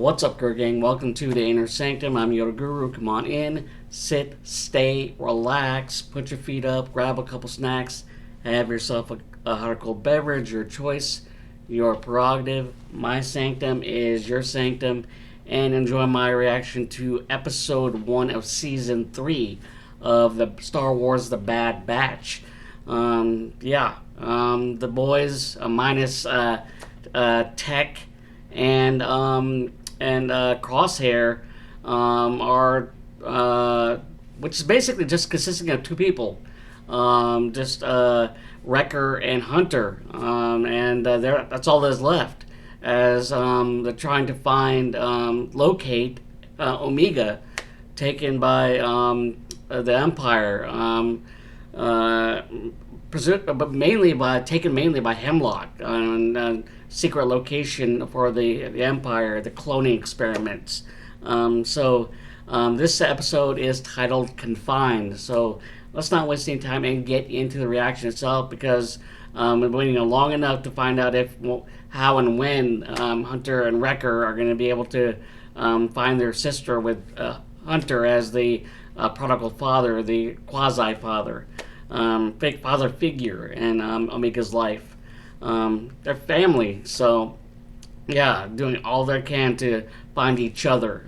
What's up, Guru Gang? Welcome to the Inner Sanctum. I'm your Guru. Come on in, sit, stay, relax, put your feet up, grab a couple snacks, have yourself a hot or cold beverage, your choice, your prerogative. My sanctum is your sanctum, and enjoy my reaction to episode 1 of season 3 of the Star Wars The Bad Batch. The boys minus Tech and Crosshair are which is basically just consisting of two people, Wrecker and Hunter, and that's all that's left as they're trying to find locate Omega, taken by the Empire, but taken mainly by Hemlock, and secret location for the Empire, the cloning experiments. This episode is titled Confined. So let's not waste any time and get into the reaction itself, because we've been waiting long enough to find out how and when Hunter and Wrecker are going to be able to find their sister, with Hunter as the prodigal father, the quasi-father, fake father figure in Omega's life. They're family, so doing all they can to find each other.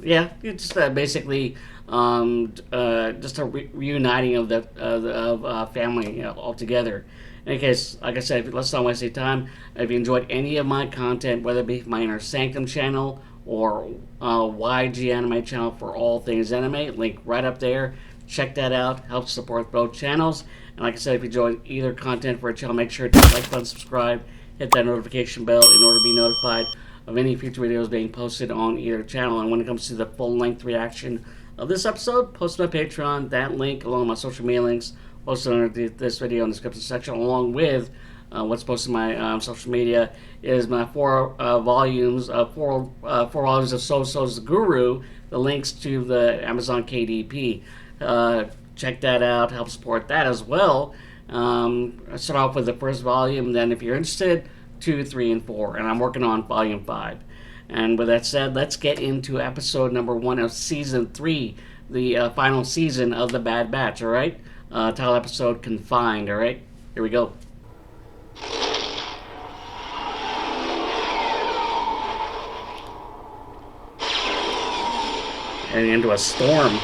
It's basically just a reuniting of the family, all together. In any case, like I said, let's not waste any time. If you enjoyed any of my content, whether it be my Inner Sanctum channel or YG Anime channel for all things anime, link right up there. Check that out. Helps support both channels. And like I said, if you enjoy either content for a channel, make sure to like button, subscribe, hit that notification bell in order to be notified of any future videos being posted on either channel. And when it comes to the full-length reaction of this episode, post my Patreon. That link, along with my social media links, posted under this video in the description section, along with what's posted on my social media, is my four volumes of So-So's The Guru, the links to the Amazon KDP. Check that out, help support that as well. I start off with the first volume, then if you're interested, 2, 3, and 4, and I'm working on volume 5. And with that said, let's get into episode number 1 of season 3, the final season of The Bad Batch, alright? Title episode, Confined, alright? Here we go. Heading into a storm.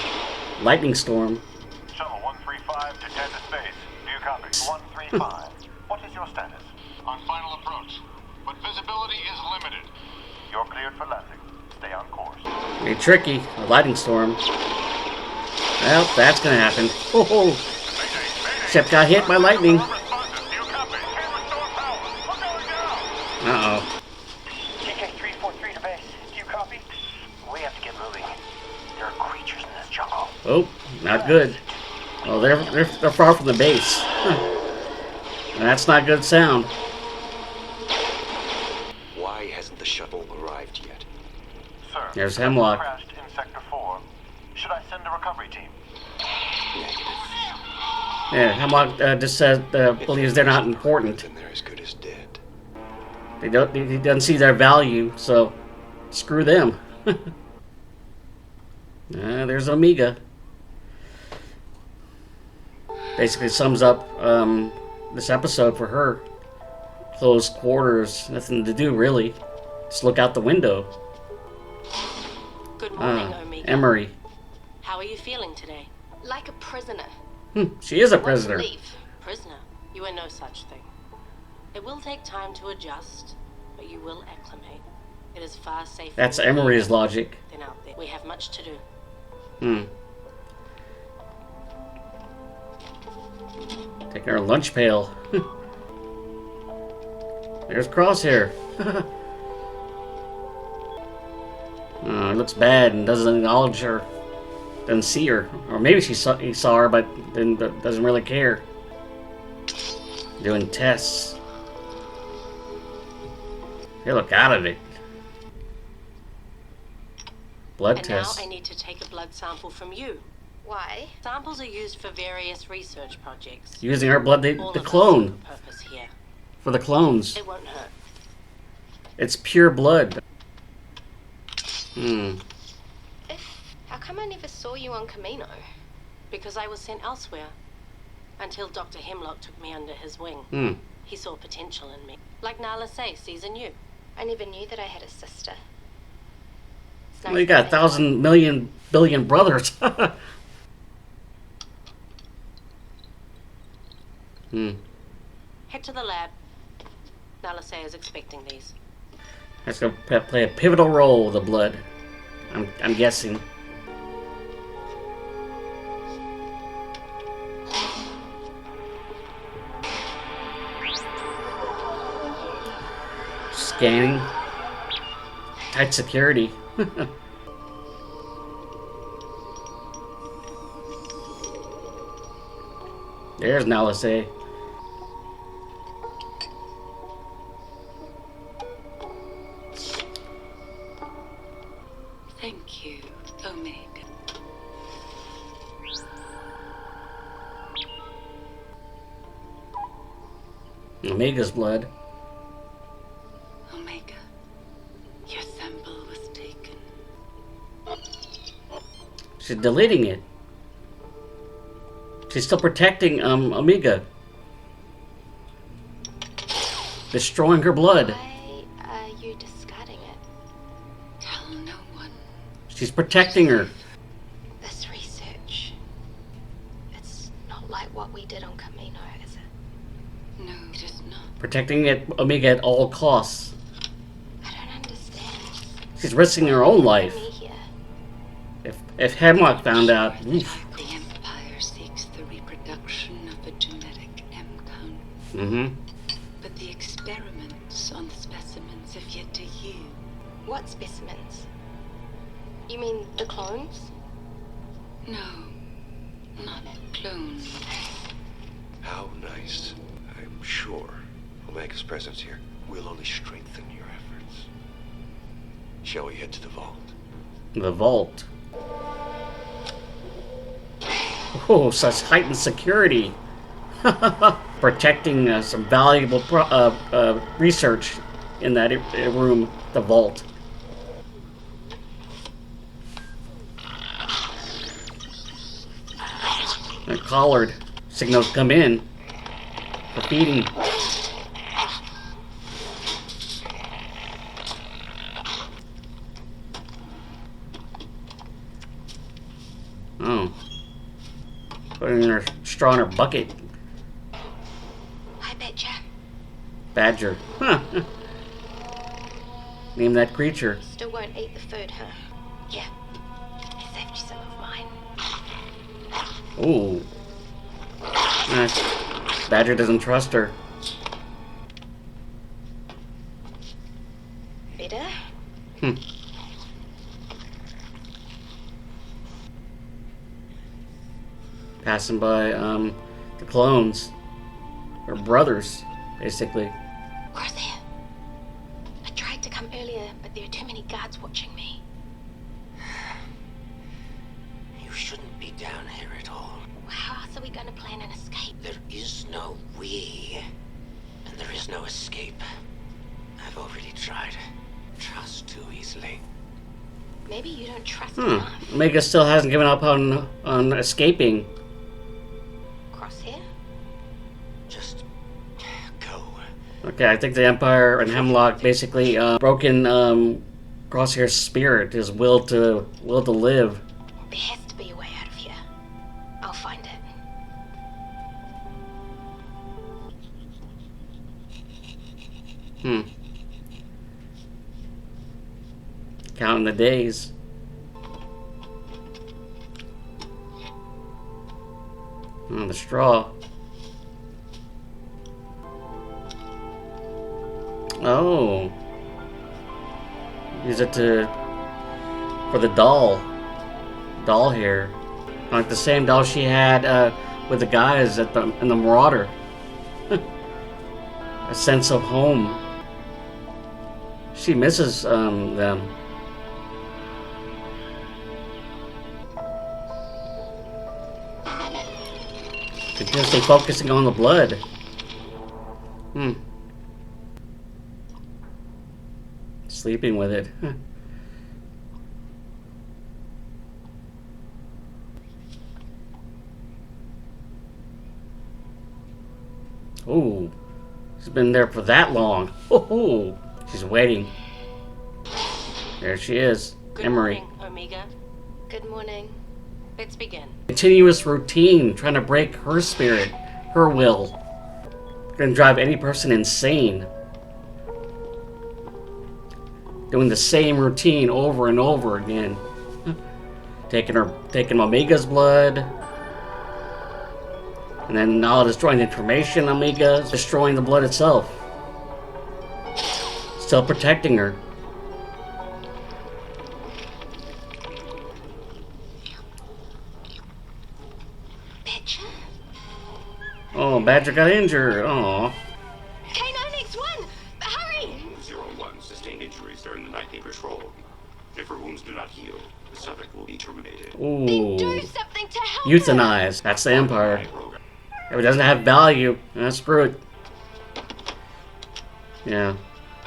Lightning storm. Shuttle 135 to Delta Space. Do you copy? 135. What is your status? On final approach, but visibility is limited. You're cleared for landing. Stay on course. Very tricky. A lightning storm. Well, that's gonna happen. Oh, ship got hit by lightning. Uh-oh. TK-343 to base. Do you copy? We have to get moving. There are creatures in this jungle. Oh, not good. Well, they're far from the base. That's not good sound. Why hasn't the shuttle arrived yet? Sir, There's Hemlock. crashed in Sector 4. Should I send a recovery team? Yeah, Hemlock just says believes they're not important. Then they're as good as dead. He doesn't see their value, so screw them. There's Omega. Basically sums up this episode for her. Closed quarters, nothing to do really. Just look out the window. Good morning, Omega. Emery. How are you feeling today? Like a prisoner. She is a Want to prisoner. leave? Prisoner? You are no such thing. It will take time to adjust, but you will acclimate. It is far safer. That's Emery's logic. Than out there. We have much to do. Taking her lunch pail. There's Crosshair. It looks bad and doesn't acknowledge her. Doesn't see her. Or maybe he saw her, but doesn't really care. Doing tests. Hey, look out of it. Blood And tests. now I need to take a blood sample from you. Why? Samples are used for various research projects. Using our blood All to of us clone. have a purpose here. For the clones. It won't hurt. It's pure blood. How come I never saw you on Camino? Because I was sent elsewhere. Until Dr. Hemlock took me under his wing. He saw potential in me. Like Nala Say sees in you. I never knew that I had a sister. It's nice Well, you got that 1,000 million billion brothers. Head to the lab. Nala Say is expecting these. That's going to play a pivotal role with the blood. I'm guessing. Scanning. Tight security. There's Nalase. Thank you, Omega. Omega's blood. Omega, your sample was taken. She's deleting it. She's still protecting Omega. Destroying her blood. Why are you discarding it? Tell no one. She's protecting her. This research, it's not like what we did on Camino, is it? No, it is not. Protecting Omega at all costs. I don't understand. She's risking her own life. Me here. If Hemlock found out, oof. The Empire seeks the reproduction of a genetic M-count. Mm-hmm. But the experiments on the specimens have yet to yield. What specimens? You mean the clones? No, not clones. How nice. I'm sure Omega's presence here will only strengthen your efforts. Shall we head to the vault? The vault. Oh, such heightened security. Protecting some valuable research in that room, the vault. A collared signals come in for feeding. Oh. Putting her straw in her bucket. I betcha. Badger. Huh. Name that creature. Still won't eat the food, huh? Yeah. I saved you some of mine. Ooh. Badger doesn't trust her. Better? Passing by the clones. Her brothers, basically. Crosshair. I tried to come earlier, but there are too many guards watching me. You shouldn't be down here at all. How else are we going to plan an escape? There is no we, and there is no escape. I've already tried. Trust too easily. Maybe you don't trust enough. Omega still hasn't given up on escaping. Crosshair? Just go. Okay, I think the Empire and Hemlock basically broken Crosshair's spirit, his will to live. There has to be a way out of here. I'll find it. Counting the days. Oh, the straw. Oh. Use it for the doll. Doll hair. Like the same doll she had with the guys in the Marauder. A sense of home. She misses them. Continuously focusing on the blood. Sleeping with it. Ooh. She's been there for that long. Ooh. She's waiting. There she is. Good Emery. morning, Omega. Good morning. Let's begin. Continuous routine, trying to break her spirit, her will. Gonna drive any person insane. Doing the same routine over and over again. Taking Omega's blood. And then now destroying the information Omega, destroying the blood itself. Still protecting her. Badger? Oh, Badger got injured. Oh. K9X1! Hurry! 01 sustained injuries during the nightly patrol. If her wounds do not heal, the subject will be terminated. Then do Ooh. something to help Euthanize. That's the Empire. If it doesn't have value, screw it. Yeah.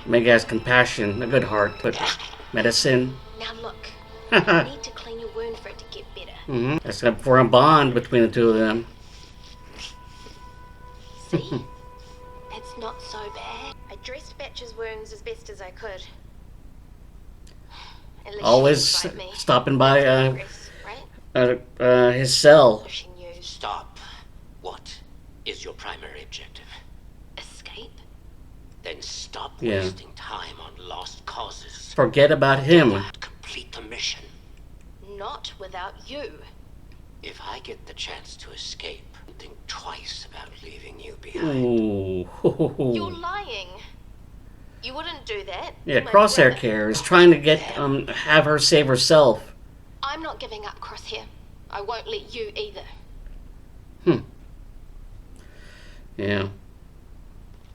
Omega has compassion, a good heart, but medicine. her. Now look, I need to clean your wound for it to get better. That's gonna form a bond between the two of them. See? It's not so bad. I dressed Batch's wounds as best as I could. Unless Always she didn't bite me. stopping by Progress, right? his cell. So she knew. Stop. What is your primary objective? Escape? Then stop Yeah. wasting time on lost causes. Forget about him. Complete the mission. Not without you. If I get the chance to escape, think twice about leaving you behind. Ooh. You're lying. You wouldn't do that. Yeah, You're my Crosshair brother. cares, trying to get have her save herself. I'm not giving up, Crosshair. I won't let you either. Yeah.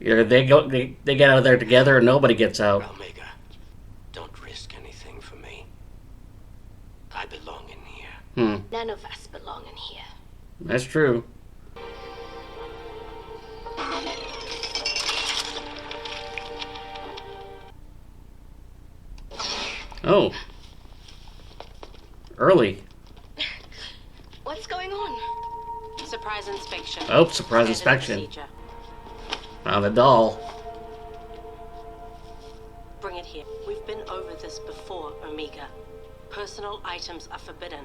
Either they get out of there together or nobody gets out. Omega, don't risk anything for me. I belong in here. None of us belong in here. That's true. Oh. Early. What's going on? Surprise inspection. Oh, surprise Standard inspection. procedure. Found the doll. Bring it here. We've been over this before, Omega. Personal items are forbidden.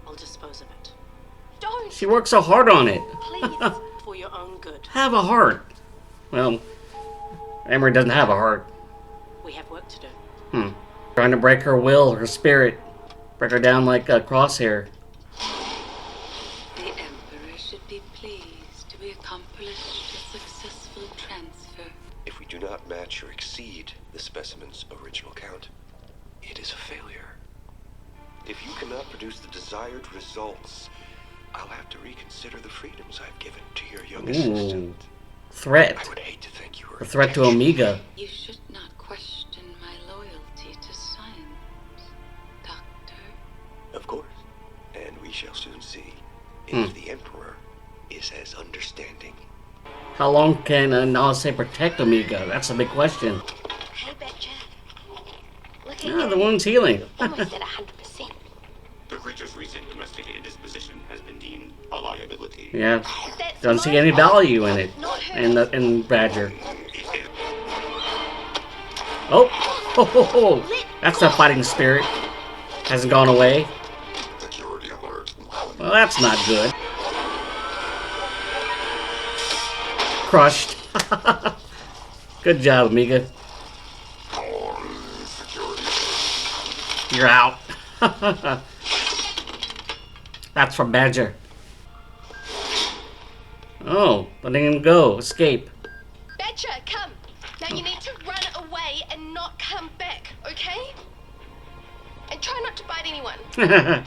I'll dispose of it. Don't! She worked so hard on it. Please. For your own good. Have a heart. Well, Emery doesn't have a heart. We have work to do. Trying to break her will, her spirit. Break her down like a Crosshair. The Emperor should be pleased. We accomplished a successful transfer. If we do not match or exceed the specimen's original count, it is a failure. If you cannot produce the desired results, I'll have to reconsider the freedoms I've given to your young assistant. Threat. I would hate to think you were A threat to Omega. You should not question my loyalty to science, Doctor. Of course. And we shall soon see if the Emperor is as understanding. How long can Nalase protect Omega? That's a big question. Hey, Badger. Look at Yeah, you. the wound's healing. Almost at 100%. The creature's recent domesticated disposition has been deemed a liability. Yeah. That's Don't see my any fault, value in it. not hers. In Badger. Oh! Ho, ho, ho. That's the fighting spirit. Hasn't gone away. Security alert. Well, that's not good. Crushed. Good job, Omega. Security. You're out. That's from Badger. Oh, letting him go. Escape. Badger, come. Now you need to run away and not come back, okay? And try not to bite anyone. I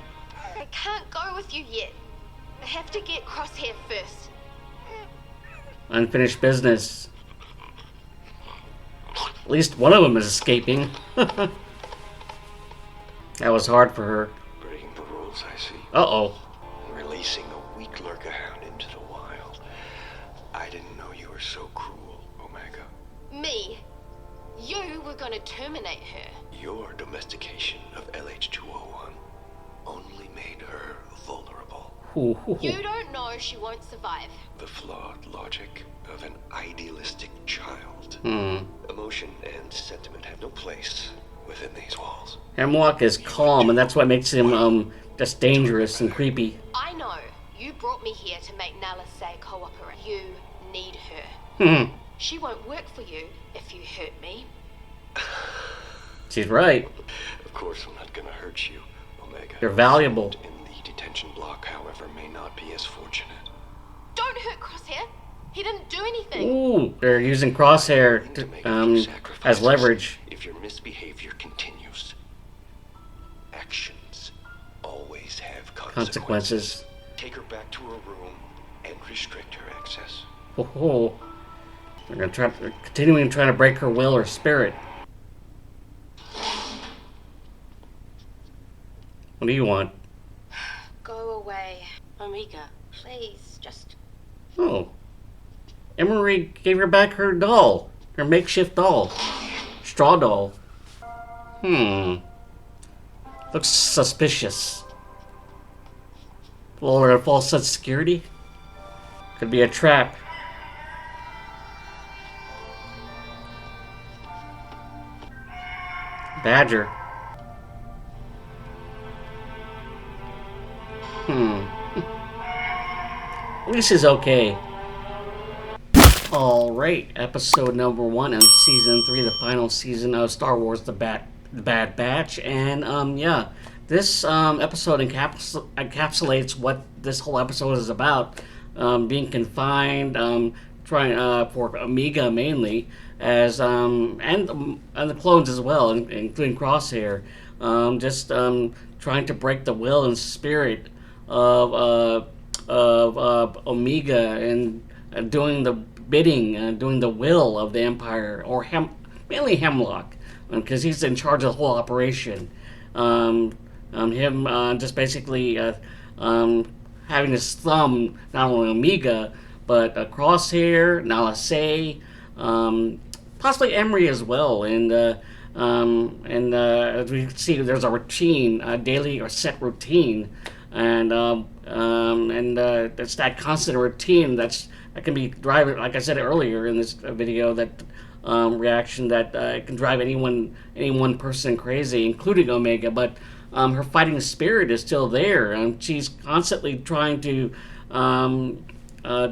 can't go with you yet. I have to get Crosshair first. Unfinished business. At least one of them is escaping. That was hard for her. Breaking the rules, I see. Uh-oh. Releasing a weak lurker hound into the wild. I didn't know you were so cruel, Omega. Me. You were gonna terminate her. Your domestication of LH-201 only made her vulnerable. You don't know she won't survive. The flawed logic of an idealistic child. Hmm. Emotion and sentiment have no place within these walls. Hemlock is calm, and that's what makes him just dangerous and creepy. I know. You brought me here to make Nala say cooperate. You need her. Hmm. She won't work for you if you hurt me. She's right. Of course, I'm not gonna hurt you, Omega. You're valuable. In the detention block, however, may not be as fortunate. Don't hurt Crosshair. He didn't do anything. Ooh, they're using Crosshair To make to, sacrifices as leverage. if your misbehavior continues. Actions always have Consequences. Take her back to her room and restrict her access. Oh, they're gonna try, continuing trying to break her will or spirit. What do you want? Go away. Omega. Please, just... Oh, Emery gave her back her doll, her makeshift doll, straw doll. Looks suspicious. Or a false sense of security? Could be a trap. Badger. At least he's okay. Alright, episode number 1 of season 3, the final season of Star Wars The Bad Batch. And, yeah, this episode encapsulates what this whole episode is about. Being confined, trying for Omega mainly, as and the clones as well, including Crosshair. Just trying to break the will and spirit of Omega and doing the bidding, doing the will of the Empire, or mainly Hemlock, because he's in charge of the whole operation. Him just basically having his thumb not only on Omega, but Crosshair, Nala Se, possibly Emery as well, and as we can see, there's a routine, a daily or set routine, and it's that constant routine that can be driving, like I said earlier in this video, that reaction that can drive any one person crazy, including Omega. But her fighting spirit is still there, and she's constantly trying to let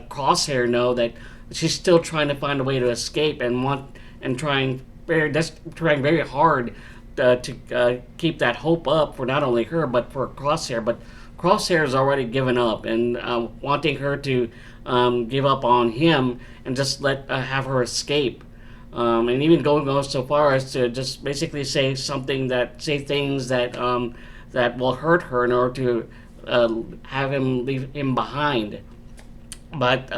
Crosshair know that she's still trying to find a way to escape and trying very hard to keep that hope up for not only her but for Crosshair. But Crosshair has already given up and wanting her to give up on him and just have her escape. And even going so far as to just basically say things that will hurt her in order to have him leave him behind. But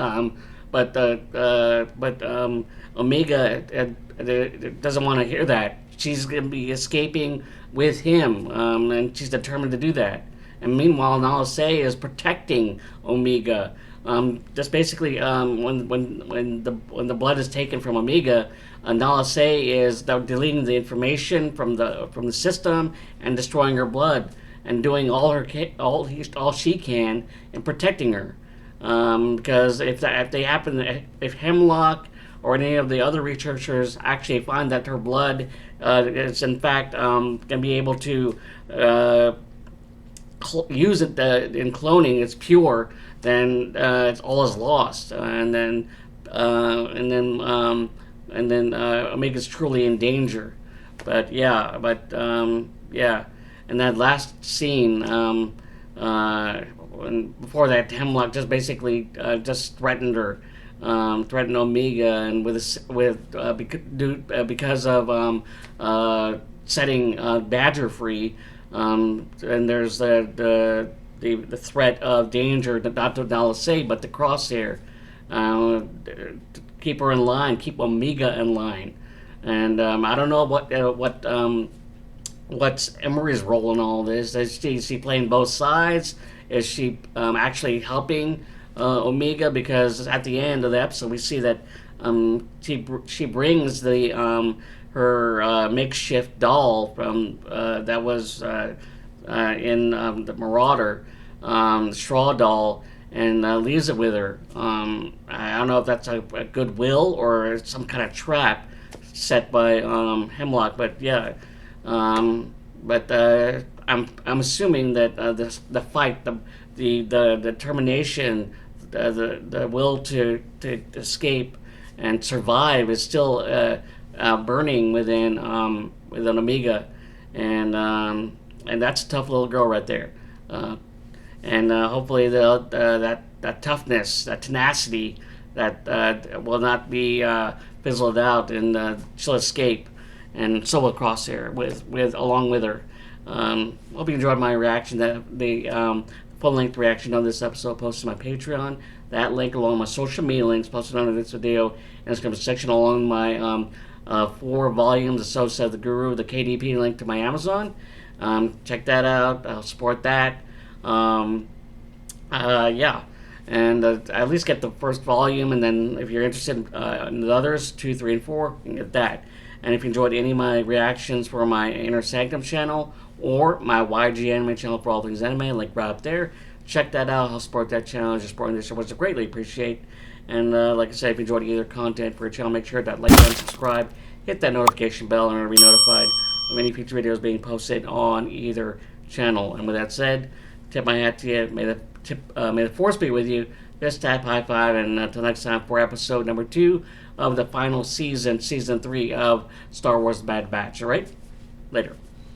Omega doesn't want to hear that. She's going to be escaping with him, and she's determined to do that. And meanwhile, Nala Se is protecting Omega. Just basically, when the blood is taken from Omega, Nala Se is deleting the information from the system and destroying her blood and doing all she can in protecting her. Because if Hemlock or any of the other researchers actually find that her blood is in fact can be able to use it in cloning, it's pure, then it's all is lost, and then Omega's truly in danger. But yeah, and that last scene, before that, Hemlock just basically just threatened her, threatened Omega, and because of setting Badger free, and there's the threat of danger, not to Nala Se, but to Crosshair, keep her in line, keep Omega in line. And I don't know what's Emery's role in all this. Is she playing both sides? Is she actually helping Omega? Because at the end of the episode, we see that she brings her makeshift doll from that was in the Marauder, Straw Doll, and leaves it with her. I don't know if that's a goodwill or some kind of trap set by Hemlock, but yeah. I'm assuming that the fight, the determination, the will to escape and survive is still burning within Omega, and that's a tough little girl right there. And hopefully that toughness, that tenacity, that will not be fizzled out, and she'll escape, and so will Crosshair with along with her. Hope you enjoyed my reaction. The full-length reaction of this episode posted on my Patreon. That link along with my social media links posted under this video, and it's going to be section along my 4 volumes of So Said the Guru, the KDP link to my Amazon. Check that out. I'll support that. Yeah, and at least get the first volume, and then if you're interested in the others, 2, 3, and 4, you can get that. And if you enjoyed any of my reactions for my Inner Sanctum channel or my YG Anime channel for all things anime, link right up there, check that out. I'll support that channel. Just supporting this show, which I greatly appreciate. And like I said, if you enjoyed either content for a channel, make sure to like and subscribe, hit that notification bell, and be notified of any future videos being posted on either channel. And with that said, tip my hat to you. May the force be with you. Fist tap, high five, and until next time for episode number 2 of the final season 3 of Star Wars: The Bad Batch. All right, later.